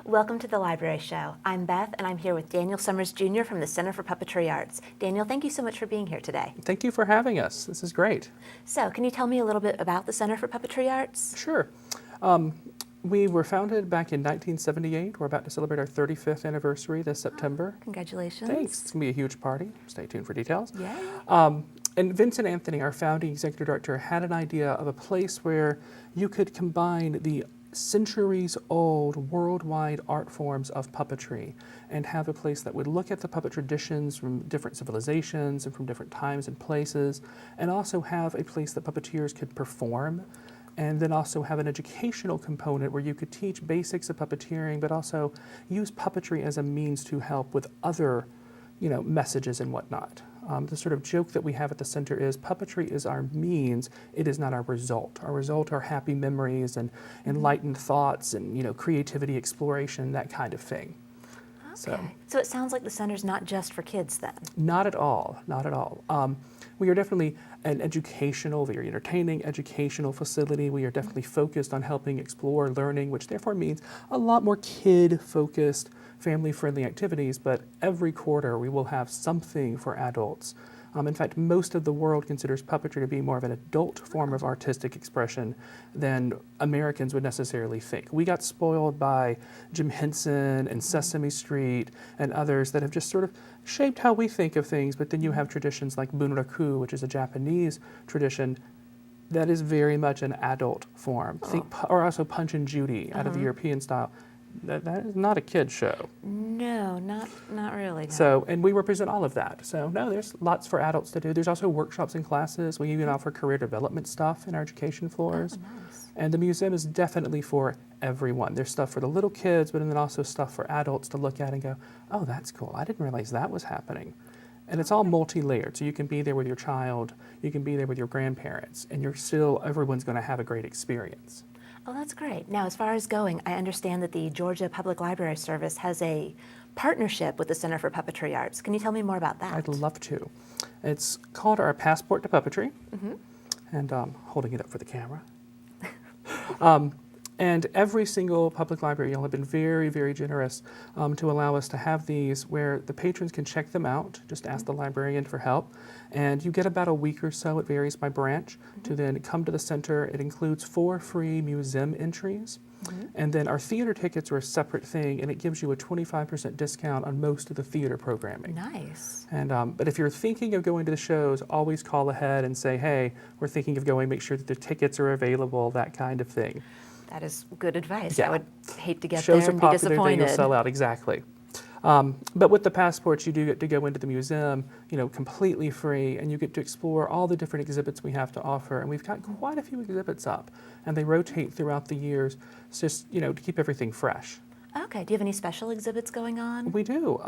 Welcome to the Library Show. I'm Beth, and I'm here with Daniel Summers Jr. from the Center for Puppetry Arts. Daniel, thank you so much for being here today. Thank you for having us. This is great. So, can you tell me a little bit about the Center for Puppetry Arts? Sure. We were founded back in 1978. We're about to celebrate our 35th anniversary this September. Congratulations. Thanks. It's going to be a huge party. Stay tuned for details. Yay. And Vincent Anthony, our founding executive director, had an idea of a place where you could combine the centuries-old worldwide art forms of puppetry and have a place that would look at the puppet traditions from different civilizations and from different times and places, and also have a place that puppeteers could perform, and then also have an educational component where you could teach basics of puppeteering, but also use puppetry as a means to help with other, messages and whatnot. The sort of joke that we have at the center is puppetry is our means, it is not our result. Our result are happy memories and enlightened thoughts and creativity, exploration, that kind of thing. Okay. So it sounds like the center's not just for kids then. Not at all, not at all. We are definitely an educational, very entertaining educational facility. We are definitely focused on helping explore learning, which therefore means a lot more kid-focused, family-friendly activities, but every quarter we will have something for adults. In fact, most of the world considers puppetry to be more of an adult form of artistic expression than Americans would necessarily think. We got spoiled by Jim Henson and Sesame Street and others that have just sort of shaped how we think of things, but then you have traditions like Bunraku, which is a Japanese tradition that is very much an adult form. Or also Punch and Judy out of the European style. That is not a kid's show. No, not really. No. So, and we represent all of that. So, no, there's lots for adults to do. There's also workshops and classes. We even offer career development stuff in our education floors. Oh, nice. And the museum is definitely for everyone. There's stuff for the little kids, but then also stuff for adults to look at and go, oh, that's cool. I didn't realize that was happening. And it's all multi-layered. So you can be there with your child, you can be there with your grandparents, and everyone's going to have a great experience. Oh, that's great. Now, as far as going, I understand that the Georgia Public Library Service has a partnership with the Center for Puppetry Arts. Can you tell me more about that? I'd love to. It's called our Passport to Puppetry, and holding it up for the camera. And every single public library, y'all have been very, very generous to allow us to have these where the patrons can check them out, just ask the librarian for help. And you get about a week or so, it varies by branch, to then come to the center. It includes 4 free museum entries. And then our theater tickets are a separate thing, and it gives you a 25% discount on most of the theater programming. Nice. And but if you're thinking of going to the shows, always call ahead and say, hey, we're thinking of going, make sure that the tickets are available, that kind of thing. That is good advice. Yeah. I would hate to get Shows there are and be popular, disappointed. then you'll sell out, exactly. But with the passports, you do get to go into the museum, completely free, and you get to explore all the different exhibits we have to offer. And we've got quite a few exhibits up, and they rotate throughout the years, just, to keep everything fresh. Okay. Do you have any special exhibits going on? We do.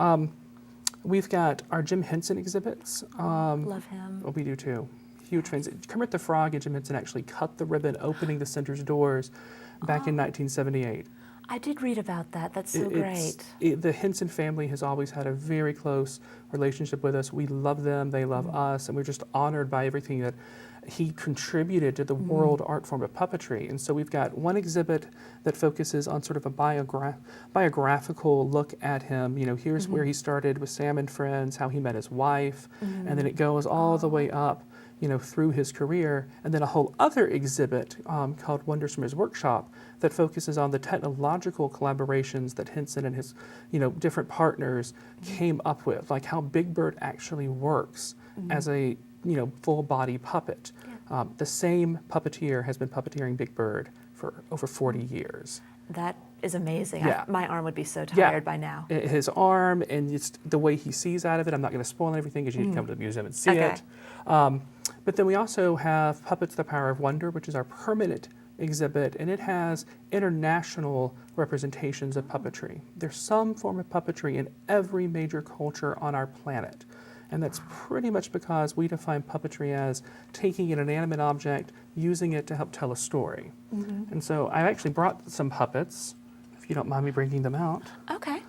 We've got our Jim Henson exhibits. Love him. We do too. Huge fans. Kermit the Frog and Jim Henson actually cut the ribbon opening the center's doors back in 1978. I did read about that. That's so great. The Henson family has always had a very close relationship with us. We love them, they love us, and we're just honored by everything that he contributed to the world art form of puppetry. And so we've got one exhibit that focuses on sort of a biographical look at him. Here's where he started with Sam and Friends, how he met his wife, and then it goes all the way up through his career, and then a whole other exhibit called Wonders from His Workshop that focuses on the technological collaborations that Henson and his, different partners came up with, like how Big Bird actually works as a, full body puppet. Yeah. The same puppeteer has been puppeteering Big Bird for over 40 years. That is amazing. Yeah. My arm would be so tired by now. His arm and just the way he sees out of it. I'm not going to spoil everything because you need to come to the museum and see it. But then we also have Puppets, the Power of Wonder, which is our permanent exhibit, and it has international representations of puppetry. There's some form of puppetry in every major culture on our planet. And that's pretty much because we define puppetry as taking an inanimate object, using it to help tell a story. And so I actually brought some puppets, if you don't mind me bringing them out. Okay.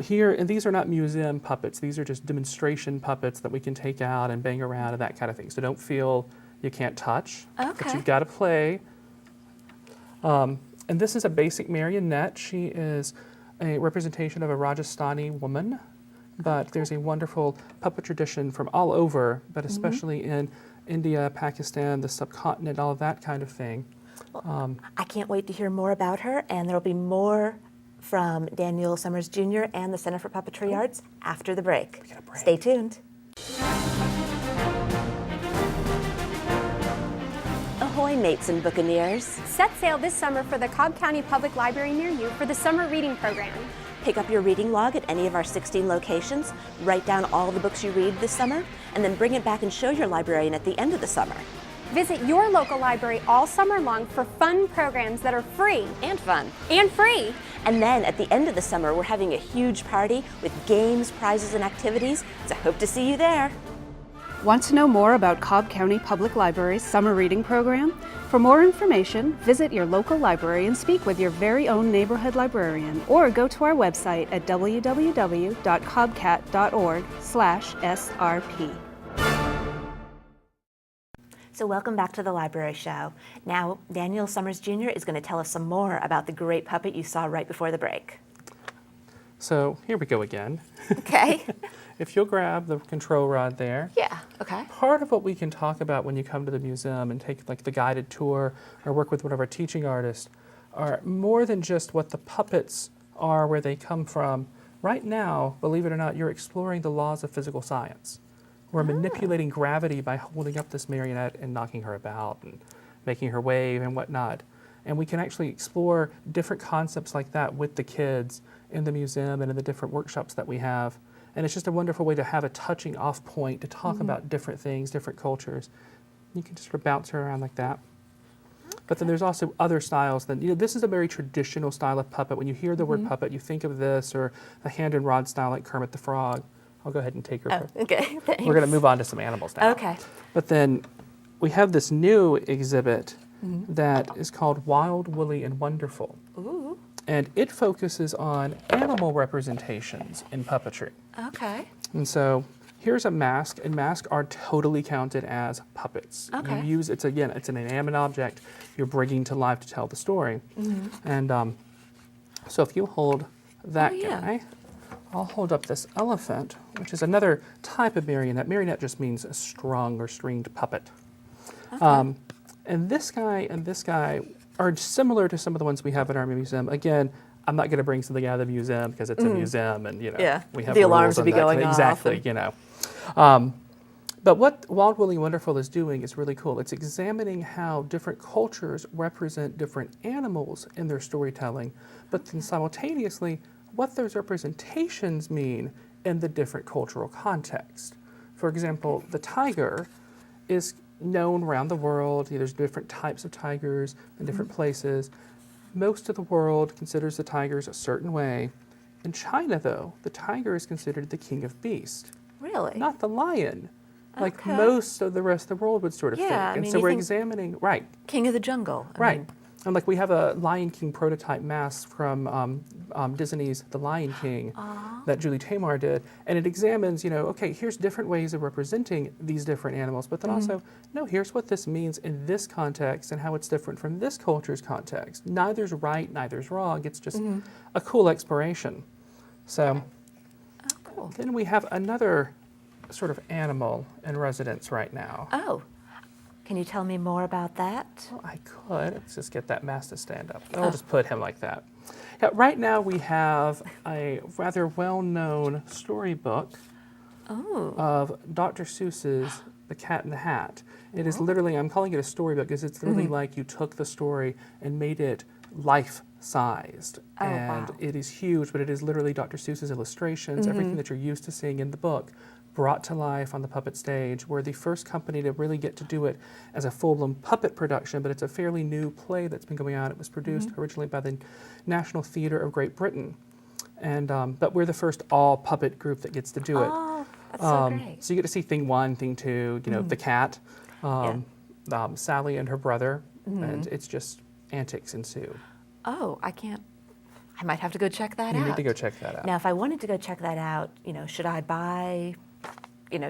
Here, and these are not museum puppets, these are just demonstration puppets that we can take out and bang around and that kind of thing. So don't feel you can't touch, but Okay. you've got to play. And this is a basic marionette. She is a representation of a Rajasthani woman, but there's a wonderful puppet tradition from all over, but especially in India, Pakistan, the subcontinent, all of that kind of thing. I can't wait to hear more about her, and there will be more from Daniel Summers Jr. and the Center for Puppetry Arts after the break. get a break. Stay tuned. Ahoy, mates and buccaneers. Set sail this summer for the Cobb County Public Library near you for the summer reading program. Pick up your reading log at any of our 16 locations, write down all the books you read this summer, and then bring it back and show your librarian at the end of the summer. Visit your local library all summer long for fun programs that are free And fun. and free. And then at the end of the summer, we're having a huge party with games, prizes, and activities, so hope to see you there. Want to know more about Cobb County Public Library's summer reading program? For more information, visit your local library and speak with your very own neighborhood librarian, or go to our website at www.cobbcat.org/SRP. So welcome back to the Library Show. Now, Daniel Summers Jr. is going to tell us some more about the great puppet you saw right before the break. So here we go again. Okay. If you'll grab the control rod there. Yeah, okay. Part of what we can talk about when you come to the museum and take like the guided tour or work with one of our teaching artists are more than just what the puppets are, where they come from. Right now, believe it or not, you're exploring the laws of physical science. We're manipulating gravity by holding up this marionette and knocking her about and making her wave and whatnot. And we can actually explore different concepts like that with the kids in the museum and in the different workshops that we have. And it's just a wonderful way to have a touching off point to talk about different things, different cultures. You can just sort of bounce her around like that. But then there's also other styles. This is a very traditional style of puppet. When you hear the word puppet, you think of this or a hand and rod style like Kermit the Frog. I'll go ahead and take her. Oh, okay, thanks. We're going to move on to some animals now. Okay. But then we have this new exhibit that is called Wild, Woolly, and Wonderful. Ooh, And it focuses on animal representations in puppetry. okay. And so here's a mask, and masks are totally counted as puppets. Okay. You use, it's an inanimate object you're bringing to life to tell the story. And so if you hold that Oh, yeah. guy, I'll hold up this elephant, which is another type of marionette. Marionette just means a strung or stringed puppet. And this guy are similar to some of the ones we have in our museum. Again, I'm not going to bring something out of the museum because it's a museum, and Yeah, we have the rules alarms on would be that. going off Exactly, But what Wild, Woolly, Wonderful is doing is really cool. It's examining how different cultures represent different animals in their storytelling, but then simultaneously what those representations mean in the different cultural context. For example, the tiger is known around the world. There's different types of tigers in different places. Most of the world considers the tigers a certain way. In China, though, the tiger is considered the king of beasts, Really? not the lion, like Okay. most of the rest of the world would sort of Yeah, think. I And mean, so you we're think- examining, right, King of the Jungle. I right. mean, And like we have a Lion King prototype mask from Disney's The Lion King that Julie Taymor did, and it examines, okay, here's different ways of representing these different animals, but then also, no, here's what this means in this context and how it's different from this culture's context. Neither's right, neither's wrong. It's just a cool exploration. So oh, cool. then we have another sort of animal in residence right now. Oh, can you tell me more about that? Well, I could. Let's just get that mask to stand up. I'll just put him like that. Yeah, right now we have a rather well-known storybook of Dr. Seuss's The Cat in the Hat. It is literally, I'm calling it a storybook because it's literally like you took the story and made it life-sized. Oh, And wow. it is huge, but it is literally Dr. Seuss's illustrations, everything that you're used to seeing in the book, brought to life on the puppet stage. We're the first company to really get to do it as a full-blown puppet production, but it's a fairly new play that's been going on. It was produced originally by the National Theatre of Great Britain. And, but we're the first all-puppet group that gets to do it. Oh, that's so great. So you get to see thing one, thing two, the cat, Sally and her brother, and it's just antics ensue. Oh, I might have to go check that You out. need to go check that out. Now, if I wanted to go check that out, should I buy,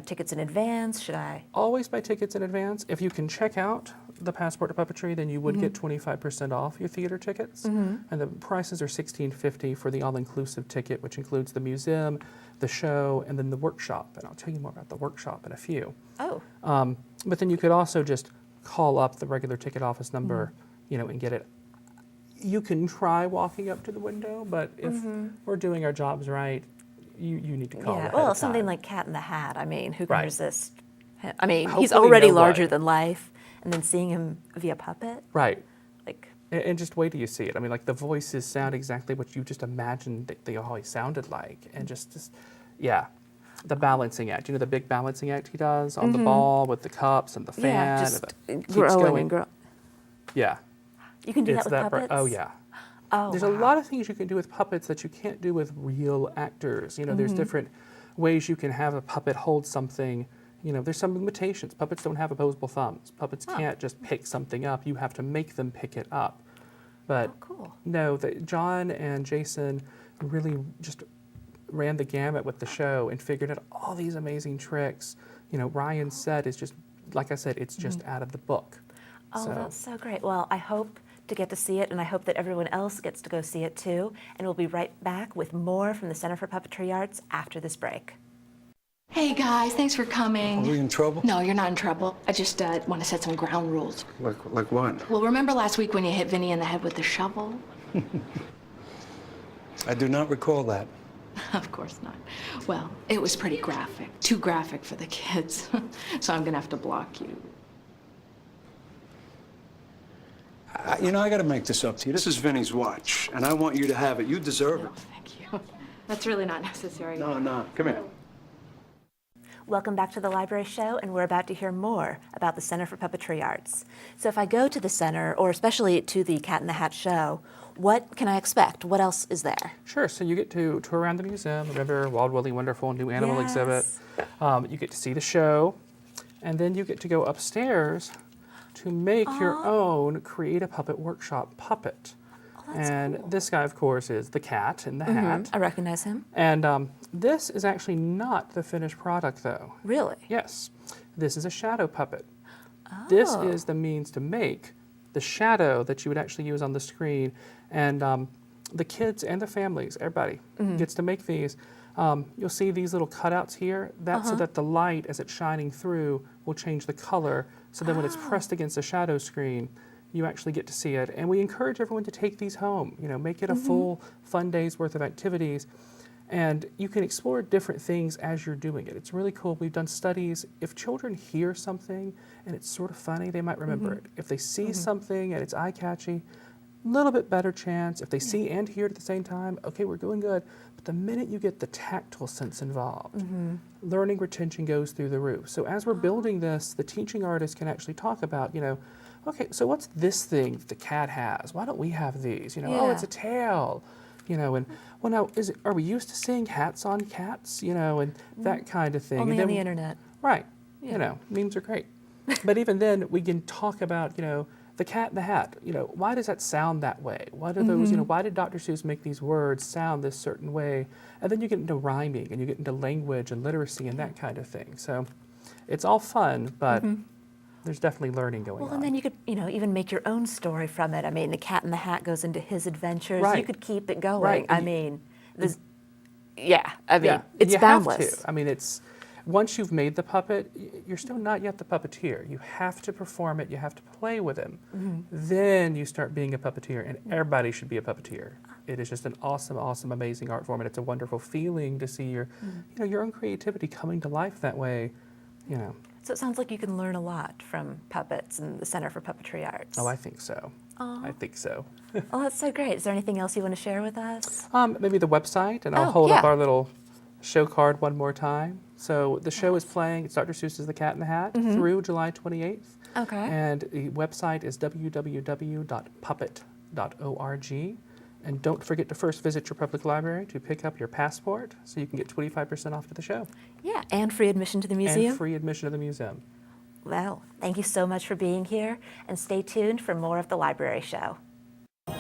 tickets in advance? Should I? Always buy tickets in advance. If you can check out the Passport to Puppetry, then you would get 25% off your theater tickets. And the prices are $16.50 for the all-inclusive ticket, which includes the museum, the show, and then the workshop. And I'll tell you more about the workshop in a few. Oh, But then you could also just call up the regular ticket office number, you know, and get it. You can try walking up to the window, but if we're doing our jobs right, you need to call yeah. ahead Well, of something time. like Cat in the Hat. I mean, who can Right. resist? I mean, he's Hopefully already nobody. larger than life, and then seeing him via puppet, Right. like, And just wait till you see it. I mean, like the voices sound exactly what you just imagined that they always sounded like. And just yeah. The balancing act. You know the big balancing act he does on the ball with the cups and the fan? yeah, and just keeps growing going. and growing. Yeah. You can do It's that with that puppets. oh, yeah. Oh, There's wow. a lot of things you can do with puppets that you can't do with real actors. You know, there's different ways you can have a puppet hold something. You know, there's some limitations. Puppets don't have opposable thumbs. Puppets can't just pick something up. You have to make them pick it up. But Oh, cool. no, John and Jason really just ran the gamut with the show and figured out all these amazing tricks. You know, Ryan's set is just, like I said, it's just out of the book. Oh, So- that's so great. Well, I hope to get to see it, and I hope that everyone else gets to go see it too. And we'll be right back with more from the Center for Puppetry Arts after this break. Hey guys, thanks for coming. Are we in trouble? No, you're not in trouble. I just want to set some ground rules. Like what? Well, remember last week when you hit Vinny in the head with the shovel? I do not recall that. Of course not. Well, it was pretty graphic. Too graphic for the kids. So I'm gonna have to block you. You know, I got to make this up to you. This is Vinny's watch, and I want you to have it. You deserve No, it. thank you. That's really not necessary. No. Come here. Welcome back to the Library Show, and we're about to hear more about the Center for Puppetry Arts. So if I go to the center, or especially to the Cat in the Hat show, what can I expect? What else is there? Sure. So you get to tour around the museum. Remember Wild Willie Wonderful New Animal Exhibit. Yes. You get to see the show, and then you get to go upstairs to make your own Create a Puppet Workshop puppet. And this guy, of course, is the cat in the hat. I recognize him. And this is actually not the finished product, though. Really? Yes, this is a shadow puppet. This Oh. is the means to make the shadow that you would actually use on the screen. And the kids and the families, everybody gets to make these. You'll see these little cutouts here. That's so that the light, as it's shining through, will change the color. So then when it's pressed against the shadow screen, you actually get to see it. And we encourage everyone to take these home. You know, make it a full, fun day's worth of activities. And you can explore different things as you're doing it. It's really cool. We've done studies. If children hear something and it's sort of funny, they might remember it. If they see something and it's eye-catchy, a little bit better chance. If they see and hear it at the same time, okay, we're doing good. But the minute you get the tactile sense involved, learning retention goes through the roof. So as we're building this, the teaching artist can actually talk about, you know, okay, so what's this thing that the cat has? Why don't we have these? You know, oh, it's a tail. You know, and well, now are we used to seeing hats on cats? You know, and that kind of thing. Only and on then, the internet. right? You know, memes are great. But even then, we can talk about, you know, the cat in the hat. You know, why does that sound that way? What are those? You know, why did Dr. Seuss make these words sound this certain way? And then you get into rhyming, and you get into language and literacy and that kind of thing. So, it's all fun, but there's definitely learning going Well, on. and then you could, you know, even make your own story from it. I mean, the Cat in the Hat goes into his adventures. You Right. could keep it going. Right. I mean, there's, I mean, Yeah, it's you boundless. have to. I mean, it's once you've made the puppet, you're still not yet the puppeteer. You have to perform it. You have to play with him. Then you start being a puppeteer, and everybody should be a puppeteer. It is just an awesome, awesome, amazing art form, and it's a wonderful feeling to see your, you know, your own creativity coming to life that way. You know. So it sounds like you can learn a lot from puppets and the Center for Puppetry Arts. Oh, I think so. I think so. Oh, that's so great. Is there anything else you want to share with us? Maybe the website, and I'll Oh, hold up yeah. our little show card one more time. So the show is playing, it's Dr. Seuss's The Cat in the Hat through July 28th. Okay. And the website is www.puppet.org. And don't forget to first visit your public library to pick up your passport so you can get 25% off to the show. Yeah, and free admission to the museum. And free admission to the museum. Well, thank you so much for being here, and stay tuned for more of the Library Show. You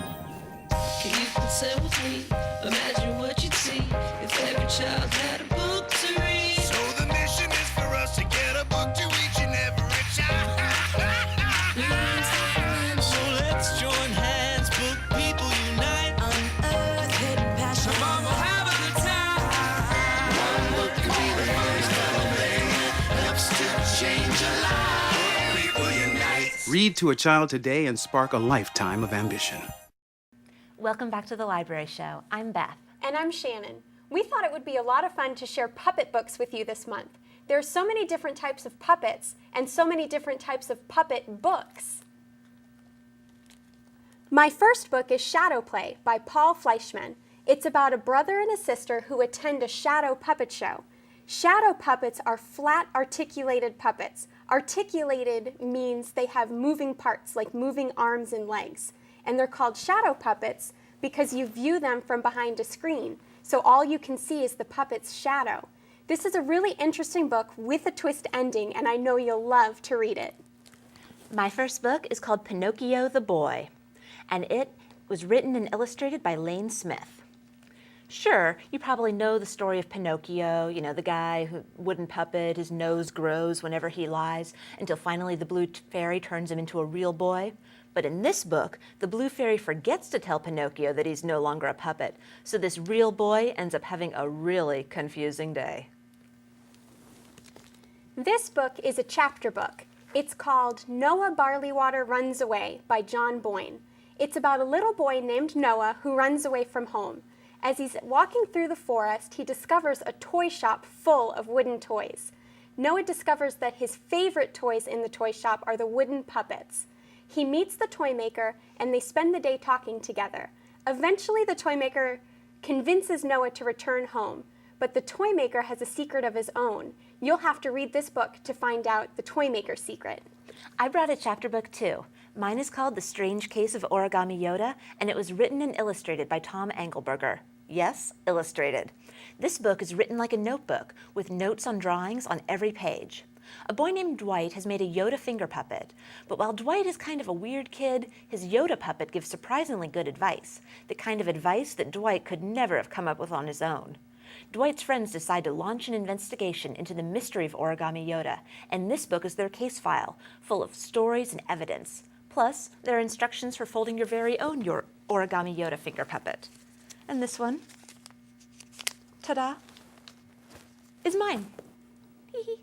can sit with me, imagine what you'd see if every child had a book to read. So the mission is for us to get a book to each and every child. Read to a child today and spark a lifetime of ambition. Welcome back to the Library Show. I'm Beth. And I'm Shannon. We thought it would be a lot of fun to share puppet books with you this month. There are so many different types of puppets and so many different types of puppet books. My first book is Shadow Play by Paul Fleischman. It's about a brother and a sister who attend a shadow puppet show. Shadow puppets are flat, articulated puppets. Articulated means they have moving parts, like moving arms and legs. And they're called shadow puppets because you view them from behind a screen. So all you can see is the puppet's shadow. This is a really interesting book with a twist ending, and I know you'll love to read it. My first book is called Pinocchio the Boy, and it was written and illustrated by Lane Smith. Sure, you probably know the story of Pinocchio, you know, the guy who wooden puppet, his nose grows whenever he lies, until finally the blue fairy turns him into a real boy. But in this book, the blue fairy forgets to tell Pinocchio that he's no longer a puppet, so this real boy ends up having a really confusing day. This book is a chapter book. It's called Noah Barleywater Runs Away by John Boyne. It's about a little boy named Noah who runs away from home. As he's walking through the forest, he discovers a toy shop full of wooden toys. Noah discovers that his favorite toys in the toy shop are the wooden puppets. He meets the toy maker, and they spend the day talking together. Eventually, the toy maker convinces Noah to return home, but the toy maker has a secret of his own. You'll have to read this book to find out the toy maker's secret. I brought a chapter book too. Mine is called The Strange Case of Origami Yoda, and it was written and illustrated by Tom Engelberger. Yes, illustrated. This book is written like a notebook, with notes on drawings on every page. A boy named Dwight has made a Yoda finger puppet, but while Dwight is kind of a weird kid, his Yoda puppet gives surprisingly good advice, the kind of advice that Dwight could never have come up with on his own. Dwight's friends decide to launch an investigation into the mystery of Origami Yoda, and this book is their case file, full of stories and evidence. Plus, there are instructions for folding your very own Origami Yoda finger puppet. And this one, ta-da, is mine. Hee-hee.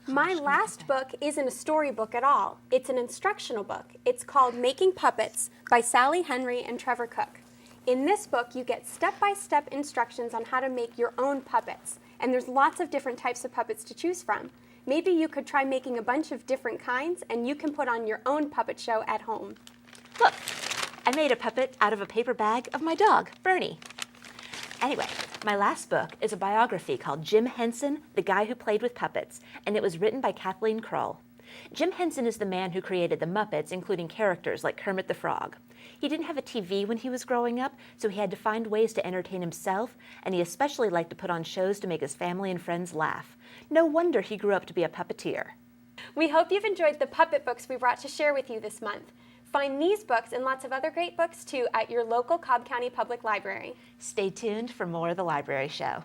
My last book isn't a storybook at all. It's an instructional book. It's called Making Puppets by Sally Henry and Trevor Cook. In this book, you get step-by-step instructions on how to make your own puppets. And there's lots of different types of puppets to choose from. Maybe you could try making a bunch of different kinds, and you can put on your own puppet show at home. Look, I made a puppet out of a paper bag of my dog, Bernie. Anyway, my last book is a biography called Jim Henson, the Guy Who Played with Puppets, and it was written by Kathleen Kroll. Jim Henson is the man who created the Muppets, including characters like Kermit the Frog. He didn't have a TV when he was growing up, so he had to find ways to entertain himself, and he especially liked to put on shows to make his family and friends laugh. No wonder he grew up to be a puppeteer. We hope you've enjoyed the puppet books we brought to share with you this month. Find these books and lots of other great books too at your local Cobb County Public Library. Stay tuned for more of The Library Show.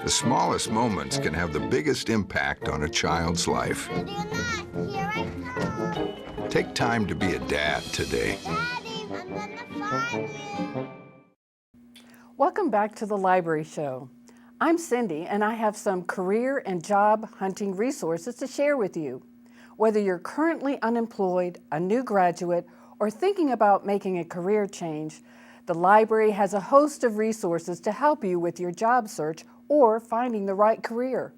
The smallest moments can have the biggest impact on a child's life. Ready or not, here I come. Take time to be a dad today. Daddy, I'm gonna find you. Welcome back to the Library Show. I'm Cindy, and I have some career and job hunting resources to share with you. Whether you're currently unemployed, a new graduate, or thinking about making a career change, the library has a host of resources to help you with your job search or finding the right career.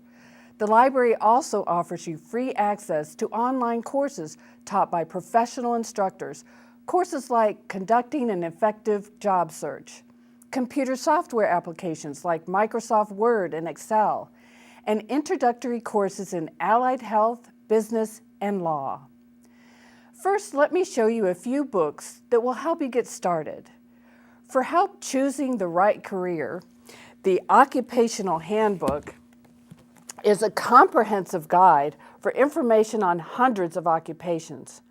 The library also offers you free access to online courses taught by professional instructors, courses like Conducting an Effective Job Search, computer software applications like Microsoft Word and Excel, and introductory courses in allied health, business, and law. First, let me show you a few books that will help you get started. For help choosing the right career, the Occupational Handbook is a comprehensive guide for information on hundreds of occupations,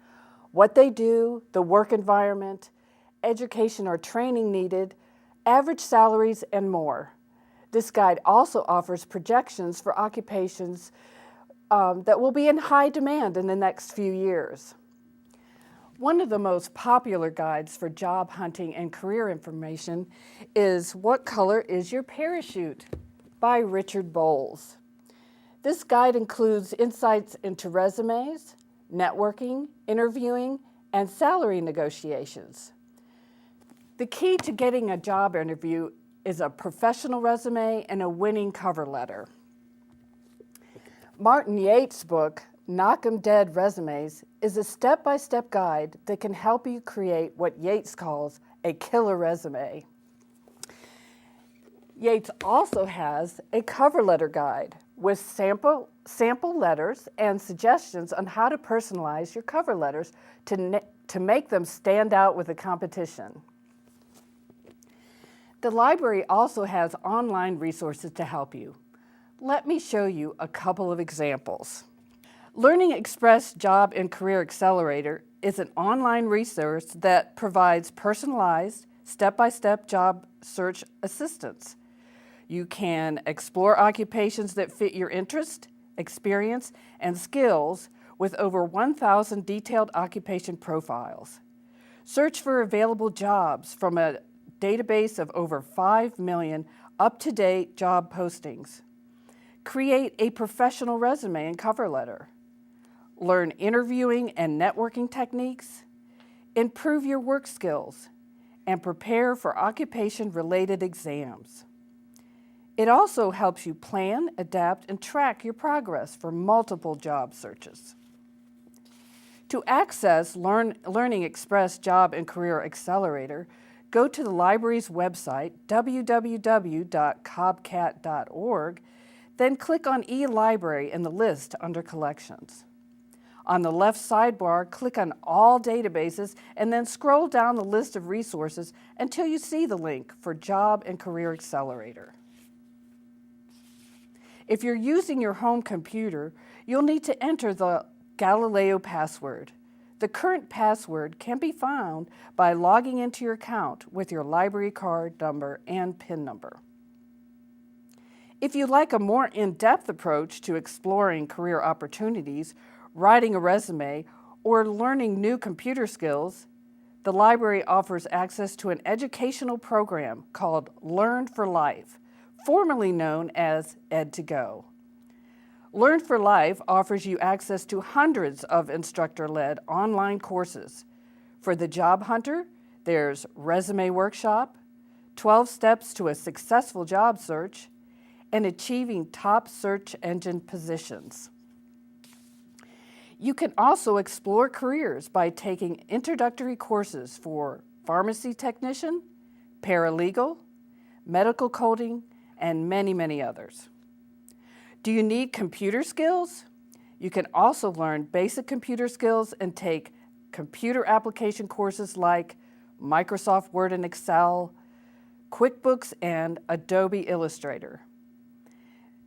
what they do, the work environment, education or training needed, average salaries, and more. This guide also offers projections for occupations that will be in high demand in the next few years. One of the most popular guides for job hunting and career information is What Color is Your Parachute? By Richard Bowles. This guide includes insights into resumes, networking, interviewing, and salary negotiations. The key to getting a job interview is a professional resume and a winning cover letter. Martin Yates' book, Knock 'em Dead Resumes, is a step-by-step guide that can help you create what Yates calls a killer resume. Yates also has a cover letter guide with sample letters and suggestions on how to personalize your cover letters to make them stand out with the competition. The library also has online resources to help you. Let me show you a couple of examples. Learning Express Job and Career Accelerator is an online resource that provides personalized, step-by-step job search assistance. You can explore occupations that fit your interest, experience, and skills with over 1,000 detailed occupation profiles. Search for available jobs from a database of over 5 million up-to-date job postings. Create a professional resume and cover letter. Learn interviewing and networking techniques. Improve your work skills, and prepare for occupation-related exams. It also helps you plan, adapt, and track your progress for multiple job searches. To access Learning Express Job and Career Accelerator, go to the library's website, www.cobcat.org, then click on eLibrary in the list under Collections. On the left sidebar, click on All Databases and then scroll down the list of resources until you see the link for Job and Career Accelerator. If you're using your home computer, you'll need to enter the Galileo password. The current password can be found by logging into your account with your library card number and PIN number. If you'd like a more in-depth approach to exploring career opportunities, writing a resume, or learning new computer skills, the library offers access to an educational program called Learn for Life, formerly known as Ed2Go. Learn for Life offers you access to hundreds of instructor-led online courses. For the job hunter, there's Resume Workshop, 12 Steps to a Successful Job Search, and Achieving Top Search Engine Positions. You can also explore careers by taking introductory courses for pharmacy technician, paralegal, medical coding, and many, many others. Do you need computer skills? You can also learn basic computer skills and take computer application courses like Microsoft Word and Excel, QuickBooks, and Adobe Illustrator.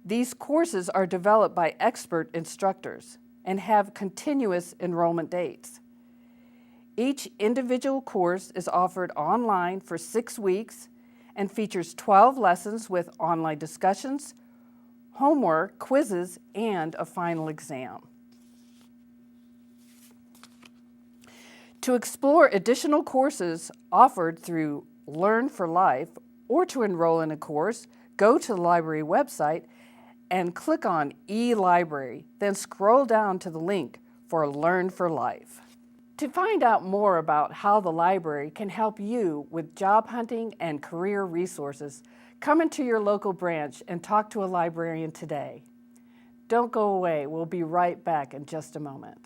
These courses are developed by expert instructors and have continuous enrollment dates. Each individual course is offered online for 6 weeks and features 12 lessons with online discussions, homework, quizzes, and a final exam. To explore additional courses offered through Learn for Life or to enroll in a course, go to the library website and click on eLibrary, then scroll down to the link for Learn for Life. To find out more about how the library can help you with job hunting and career resources, come into your local branch and talk to a librarian today. Don't go away. We'll be right back in just a moment.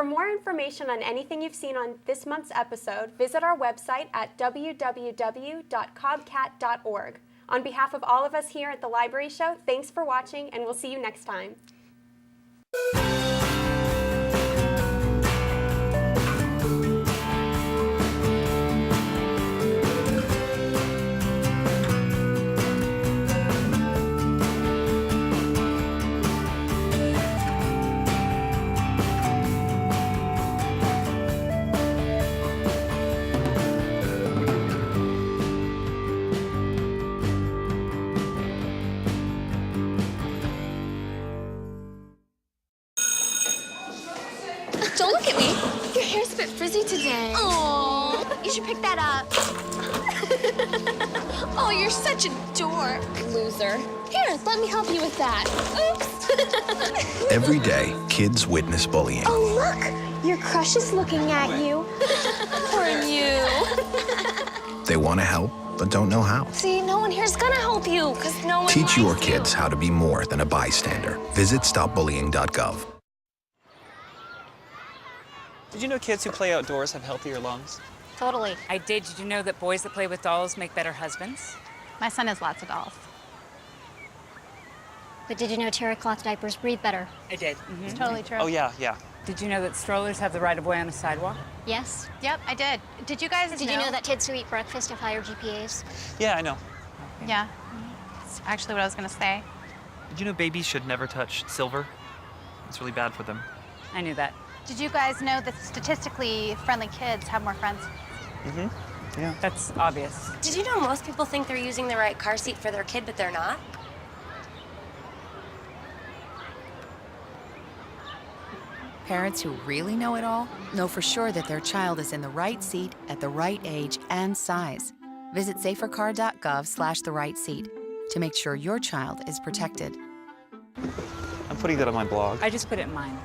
For more information on anything you've seen on this month's episode, visit our website at www.cobcat.org. On behalf of all of us here at the Library Show, thanks for watching, and we'll see you next time. Don't look at me. Your hair's a bit frizzy today. Oh, you should pick that up. Oh, you're such a dork. Loser. Here, let me help you with that. Oops. Every day, kids witness bullying. Oh, look. Your crush is looking at you. Poor you. They want to help, but don't know how. See, no one here's gonna help you, because no one Teach your likes kids how to be more than a bystander. Visit stopbullying.gov. Did you know kids who play outdoors have healthier lungs? Totally. I did. Did you know that boys that play with dolls make better husbands? My son has lots of dolls. But did you know terry cloth diapers breathe better? I did. It's totally true. Oh, yeah. Did you know that strollers have the right of way on a sidewalk? Yes. Yep, I did. Did you guys Did you know that kids who eat breakfast have higher GPAs? Yeah, I know. Yeah. That's actually what I was going to say. Did you know babies should never touch silver? It's really bad for them. I knew that. Did you guys know that statistically friendly kids have more friends? Mm-hmm. Yeah. That's obvious. Did you know most people think they're using the right car seat for their kid, but they're not? Parents who really know it all know for sure that their child is in the right seat at the right age and size. Visit safercar.gov/the right seat to make sure your child is protected. I'm putting that on my blog. I just put it in mine.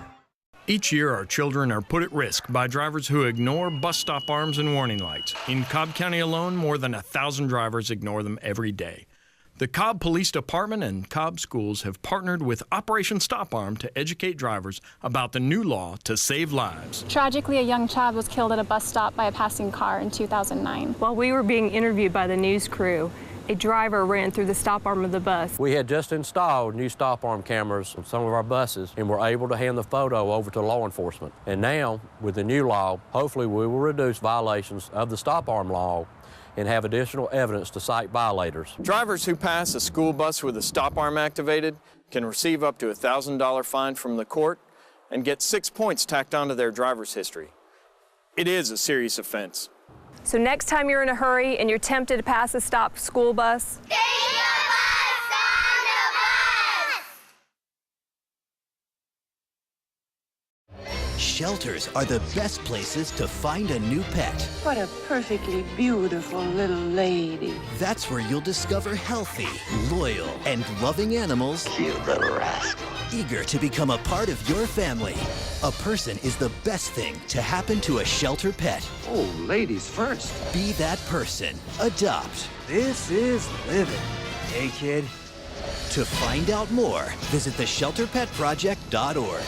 Each year, our children are put at risk by drivers who ignore bus stop arms and warning lights. In Cobb County alone, more than 1,000 drivers ignore them every day. The Cobb Police Department and Cobb Schools have partnered with Operation Stop Arm to educate drivers about the new law to save lives. Tragically, a young child was killed at a bus stop by a passing car in 2009. While we were being interviewed by the news crew, a driver ran through the stop arm of the bus. We had just installed new stop arm cameras on some of our buses and were able to hand the photo over to law enforcement. And now, with the new law, hopefully we will reduce violations of the stop arm law and have additional evidence to cite violators. Drivers who pass a school bus with a stop arm activated can receive up to a $1,000 fine from the court and get 6 points tacked onto their driver's history. It is a serious offense. So next time you're in a hurry and you're tempted to pass a stopped school bus, Shelters are the best places to find a new pet. What a perfectly beautiful little lady. That's where you'll discover healthy, loyal, and loving animals. Cute little rascal. Eager to become a part of your family. A person is the best thing to happen to a shelter pet. Oh, ladies first. Be that person. Adopt. This is living. Hey, kid. To find out more, visit theshelterpetproject.org.